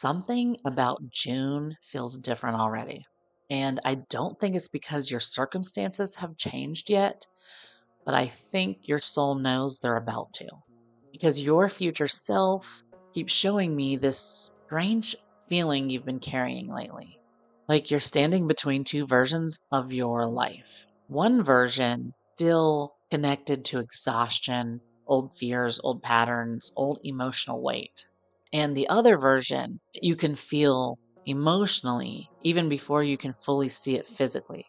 Something about June feels different already. And I don't think it's because your circumstances have changed yet, but I think your soul knows they're about to. Because your future self keeps showing me this strange feeling you've been carrying lately. Like you're standing between two versions of your life. One version still connected to exhaustion, old fears, old patterns, old emotional weight. And the other version that you can feel emotionally even before you can fully see it physically.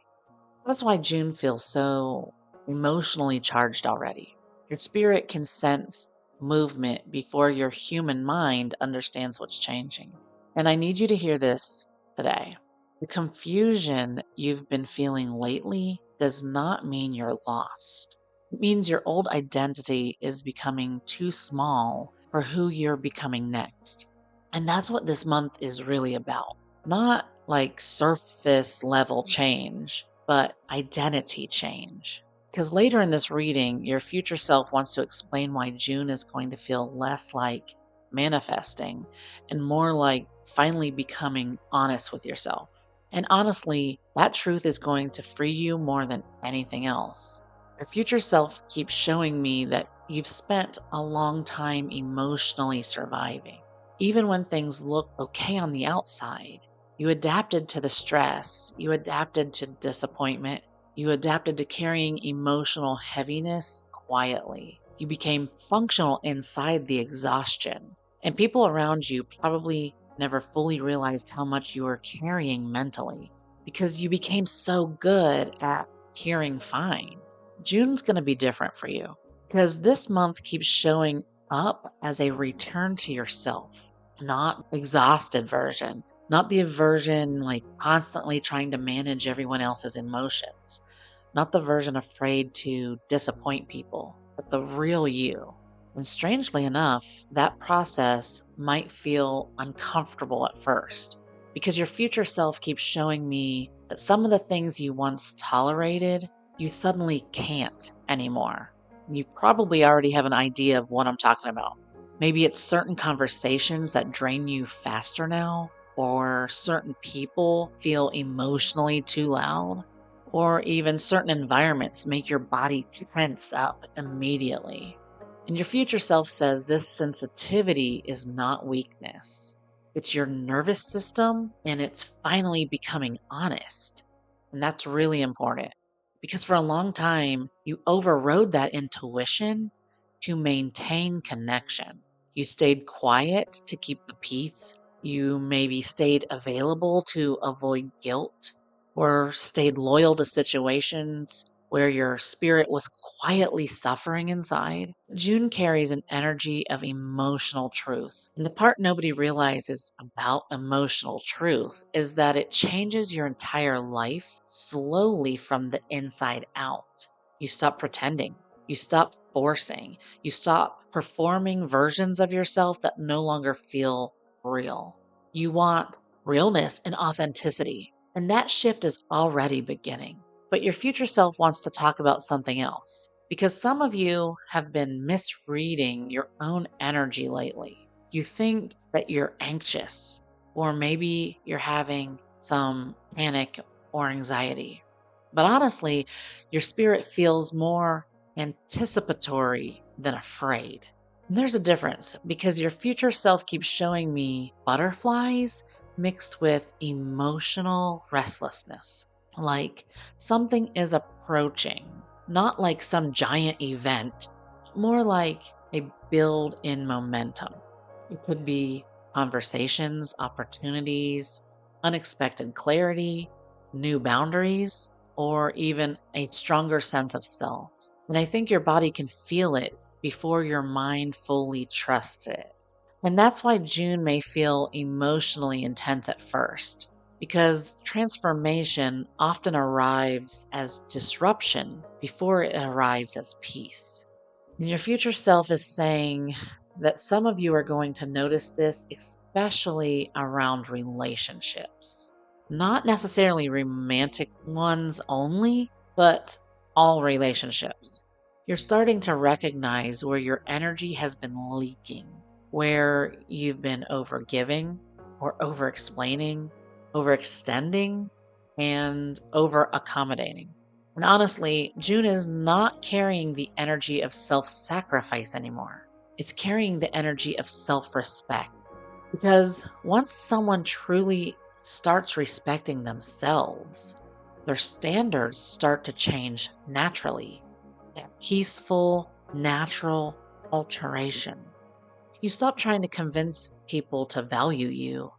That's why June feels so emotionally charged already. Your spirit can sense movement before your human mind understands what's changing. And I need you to hear this today. The confusion you've been feeling lately does not mean you're lost. It means your old identity is becoming too small for who you're becoming next. And that's what this month is really about. Not like surface level change, but identity change. Because later in this reading, your future self wants to explain why June is going to feel less like manifesting and more like finally becoming honest with yourself. And honestly, that truth is going to free you more than anything else. Your future self keeps showing me that you've spent a long time emotionally surviving. Even when things look okay on the outside, you adapted to the stress, you adapted to disappointment, you adapted to carrying emotional heaviness quietly. You became functional inside the exhaustion. And people around you probably never fully realized how much you were carrying mentally because you became so good at hearing fine. June's going to be different for you because this month keeps showing up as a return to yourself, not exhausted version, not the version like constantly trying to manage everyone else's emotions, not the version afraid to disappoint people, but the real you. And strangely enough, that process might feel uncomfortable at first because your future self keeps showing me that some of the things you once tolerated, you suddenly can't anymore. You probably already have an idea of what I'm talking about. Maybe it's certain conversations that drain you faster now, or certain people feel emotionally too loud, or even certain environments make your body tense up immediately. And your future self says this sensitivity is not weakness. It's your nervous system and it's finally becoming honest. And that's really important because for a long time, you overrode that intuition to maintain connection. You stayed quiet to keep the peace. You maybe stayed available to avoid guilt or stayed loyal to situations where your spirit was quietly suffering inside. June carries an energy of emotional truth. And the part nobody realizes about emotional truth is that it changes your entire life slowly from the inside out. You stop pretending, you stop forcing, you stop performing versions of yourself that no longer feel real. You want realness and authenticity. And that shift is already beginning. But your future self wants to talk about something else because some of you have been misreading your own energy lately. You think that you're anxious, or maybe you're having some panic or anxiety. But honestly, your spirit feels more anticipatory than afraid. And there's a difference because your future self keeps showing me butterflies mixed with emotional restlessness. Like something is approaching, not like some giant event, more like a build in momentum. It could be conversations, opportunities, unexpected clarity, new boundaries, or even a stronger sense of self. And I think your body can feel it before your mind fully trusts it. And that's why June may feel emotionally intense at first, because transformation often arrives as disruption before it arrives as peace. And your future self is saying that some of you are going to notice this, especially around relationships. Not necessarily romantic ones only, but all relationships. You're starting to recognize where your energy has been leaking, where you've been overgiving, or over explaining, overextending, and over accommodating. And honestly, June is not carrying the energy of self sacrifice anymore. It's carrying the energy of self respect. Because once someone truly starts respecting themselves, their standards start to change naturally. That peaceful, natural alteration. You stop trying to convince people to value you.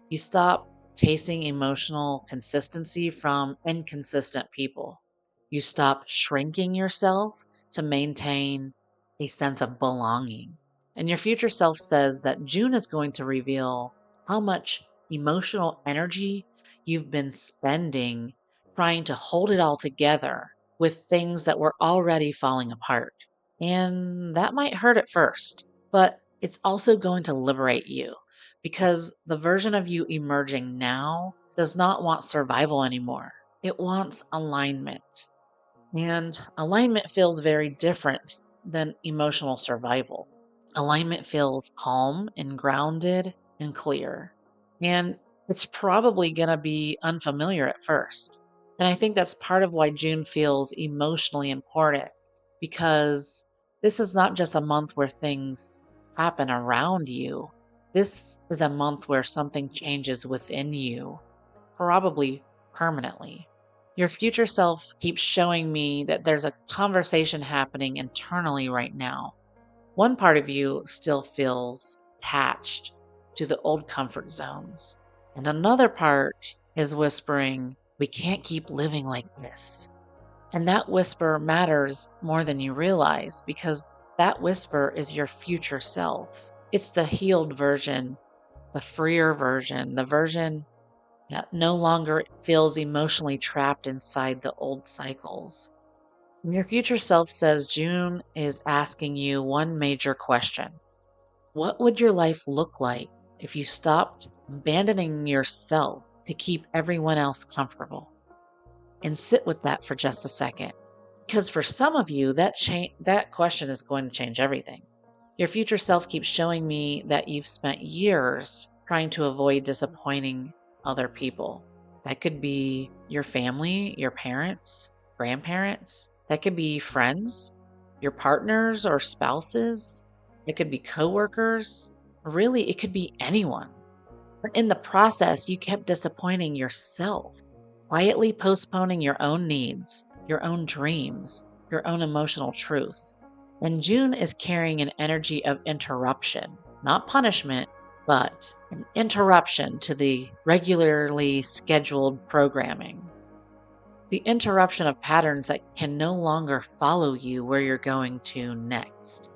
You stop chasing emotional consistency from inconsistent people. You stop shrinking yourself to maintain a sense of belonging. And your future self says that June is going to reveal how much emotional energy you've been spending trying to hold it all together with things that were already falling apart. And that might hurt at first, but it's also going to liberate you because the version of you emerging now does not want survival anymore. It wants alignment. And alignment feels very different than emotional survival. Alignment feels calm and grounded and clear. And it's probably going to be unfamiliar at first. And I think that's part of why June feels emotionally important because this is not just a month where things happen around you. This is a month where something changes within you, probably permanently. Your future self keeps showing me that there's a conversation happening internally right now. One part of you still feels attached to the old comfort zones, and another part is whispering, "We can't keep living like this." And that whisper matters more than you realize because that whisper is your future self. It's the healed version, the freer version, the version that no longer feels emotionally trapped inside the old cycles. And your future self says June is asking you one major question. What would your life look like if you stopped abandoning yourself to keep everyone else comfortable? And sit with that for just a second. Because for some of you, that question is going to change everything. Your future self keeps showing me that you've spent years trying to avoid disappointing other people. That could be your family, your parents, grandparents. That could be friends, your partners or spouses. It could be coworkers. Really, it could be anyone. But in the process, you kept disappointing yourself, quietly postponing your own needs, your own dreams, your own emotional truth. And June is carrying an energy of interruption, not punishment, but an interruption to the regularly scheduled programming. The interruption of patterns that can no longer follow you where you're going to next.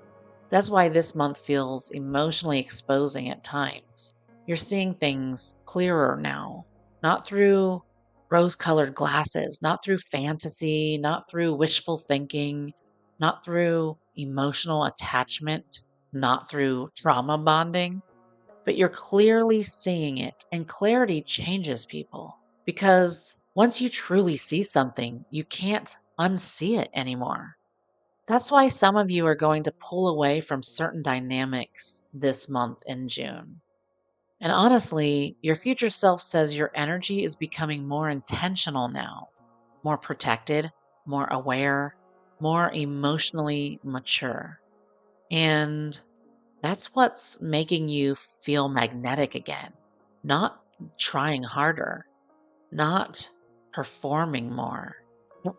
That's why this month feels emotionally exposing at times. You're seeing things clearer now, not through rose colored glasses, not through fantasy, not through wishful thinking, not through emotional attachment, not through trauma bonding, but you're clearly seeing it. And clarity changes people because once you truly see something, you can't unsee it anymore. That's why some of you are going to pull away from certain dynamics this month in June. And honestly, your future self says your energy is becoming more intentional now, more protected, more aware, more emotionally mature. And that's what's making you feel magnetic again, not trying harder, not performing more,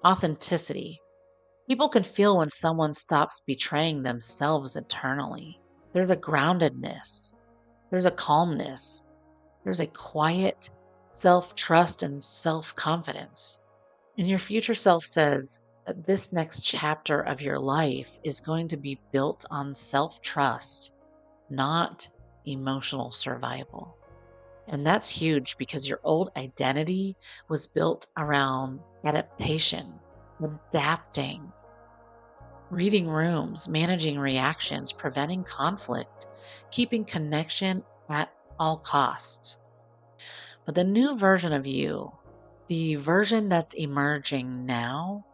authenticity. People can feel when someone stops betraying themselves internally. There's a groundedness, there's a calmness, there's a quiet self trust and self confidence. And your future self says that this next chapter of your life is going to be built on self trust, not emotional survival. And that's huge because your old identity was built around adaptation, adapting, reading rooms, managing reactions, preventing conflict, keeping connection at all costs. But the new version of you, the version that's emerging now,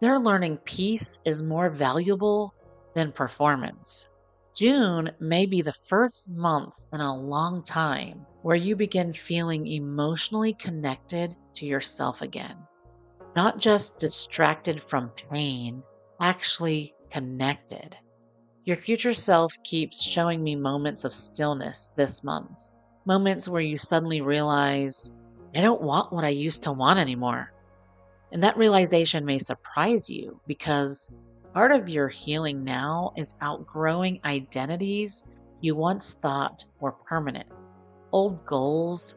they're learning peace is more valuable than performance. June may be the first month in a long time where you begin feeling emotionally connected to yourself again. Not just distracted from pain, actually connected. Your future self keeps showing me moments of stillness this month. Moments where you suddenly realize, I don't want what I used to want anymore. And that realization may surprise you because part of your healing now is outgrowing identities you once thought were permanent. Old goals,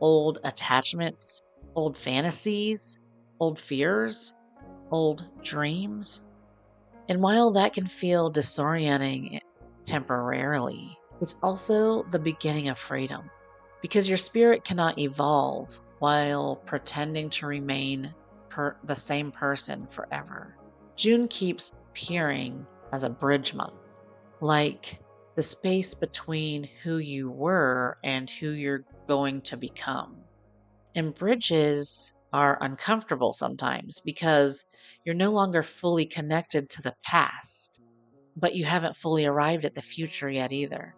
old attachments, old fantasies, old fears, old dreams. And while that can feel disorienting temporarily, it's also the beginning of freedom because your spirit cannot evolve while pretending to remain the same person forever. June keeps appearing as a bridge month, like the space between who you were and who you're going to become. And bridges are uncomfortable sometimes because you're no longer fully connected to the past, but you haven't fully arrived at the future yet either.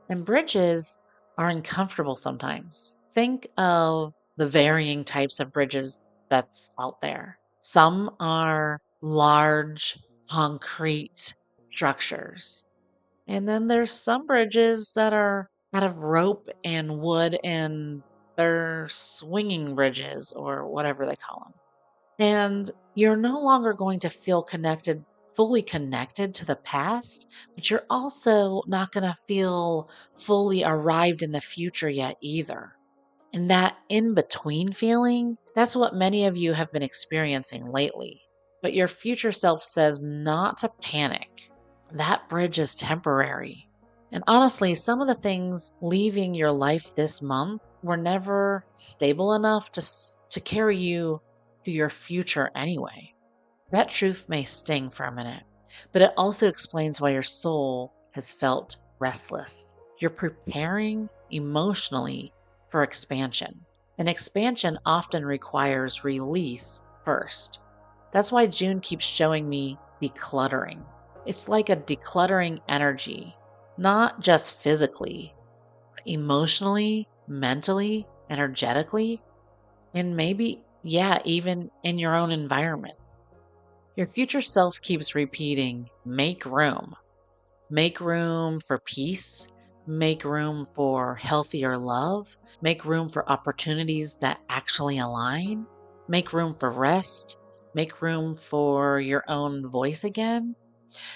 And bridges are uncomfortable sometimes. Think of the varying types of bridges that's out there. Some are large, concrete structures. And then there's some bridges that are out of rope and wood and they're swinging bridges or whatever they call them. And you're no longer going to feel connected, fully connected to the past, but you're also not going to feel fully arrived in the future yet either. And that in between feeling, that's what many of you have been experiencing lately. But your future self says not to panic. That bridge is temporary. And honestly, some of the things leaving your life this month were never stable enough to carry you to your future anyway. That truth may sting for a minute, but it also explains why your soul has felt restless. You're preparing emotionally for expansion. And expansion often requires release first. That's why June keeps showing me decluttering. It's like a decluttering energy, not just physically, emotionally, mentally, energetically, and maybe, yeah, even in your own environment. Your future self keeps repeating, make room. Make room for peace. Make room for healthier love. Make room for opportunities that actually align. Make room for rest. Make room for your own voice again.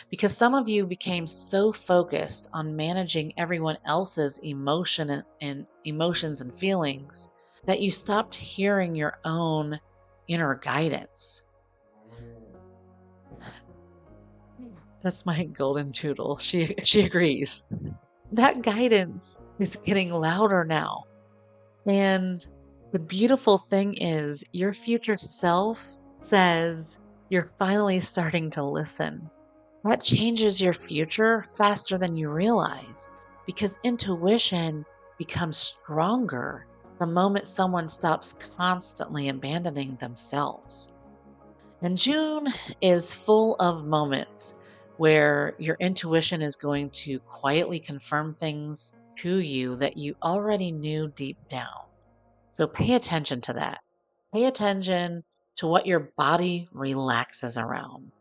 Because some of you became so focused on managing everyone else's and emotions and feelings that you stopped hearing your own inner guidance. That's my golden doodle. She agrees. That guidance is getting louder now. And the beautiful thing is your future self says you're finally starting to listen. That changes your future faster than you realize because intuition becomes stronger the moment someone stops constantly abandoning themselves. And June is full of moments where your intuition is going to quietly confirm things to you that you already knew deep down. So pay attention to that. Pay attention to what your body relaxes around.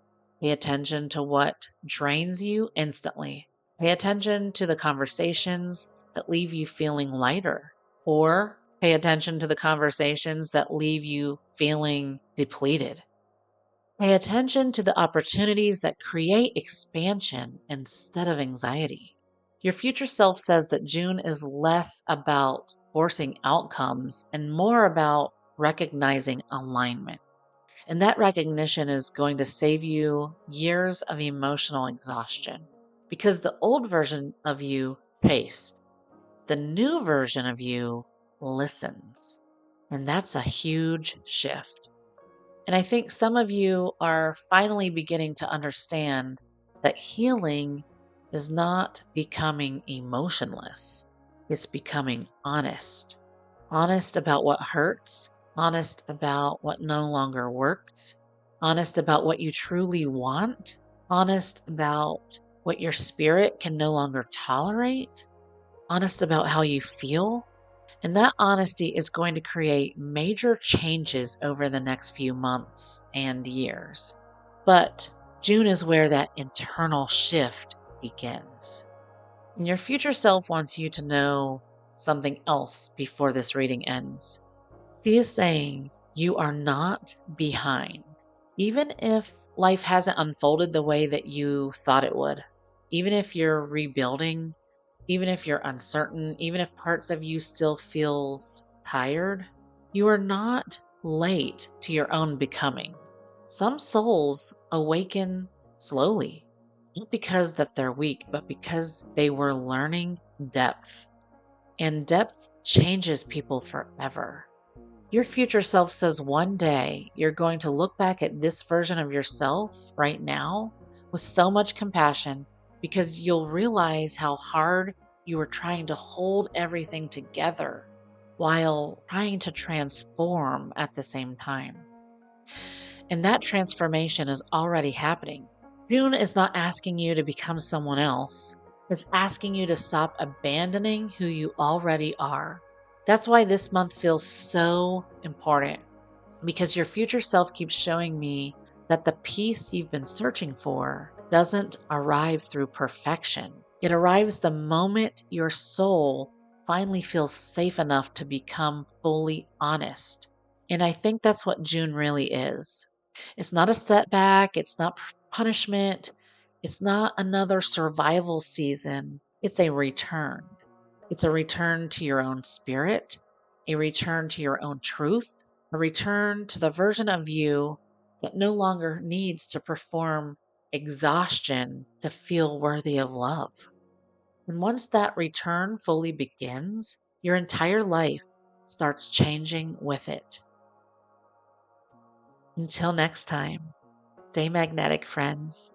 Pay attention to what drains you instantly. Pay attention to the conversations that leave you feeling lighter, or pay attention to the conversations that leave you feeling depleted. Pay attention to the opportunities that create expansion instead of anxiety. Your future self says that June is less about forcing outcomes and more about recognizing alignment. And that recognition is going to save you years of emotional exhaustion because the old version of you paced, the new version of you listens. And that's a huge shift. And I think some of you are finally beginning to understand that healing is not becoming emotionless, it's becoming honest. Honest about what hurts, honest about what no longer works, honest about what you truly want, honest about what your spirit can no longer tolerate, honest about how you feel. And that honesty is going to create major changes over the next few months and years. But June is where that internal shift begins. And your future self wants you to know something else before this reading ends. She is saying you are not behind. Even if life hasn't unfolded the way that you thought it would, even if you're rebuilding, even if you're uncertain, even if parts of you still feels tired, you are not late to your own becoming. Some souls awaken slowly, not because that they're weak, but because they were learning depth. And depth changes people forever. Your future self says one day you're going to look back at this version of yourself right now with so much compassion because you'll realize how hard you were trying to hold everything together while trying to transform at the same time. And that transformation is already happening. June is not asking you to become someone else, it's asking you to stop abandoning who you already are. That's why this month feels so important because your future self keeps showing me that the peace you've been searching for doesn't arrive through perfection. It arrives the moment your soul finally feels safe enough to become fully honest. And I think that's what June really is. It's not a setback, it's not punishment, it's not another survival season. It's a return. It's a return to your own spirit, a return to your own truth, a return to the version of you that no longer needs to perform exhaustion to feel worthy of love. And once that return fully begins, your entire life starts changing with it. Until next time, stay magnetic, friends.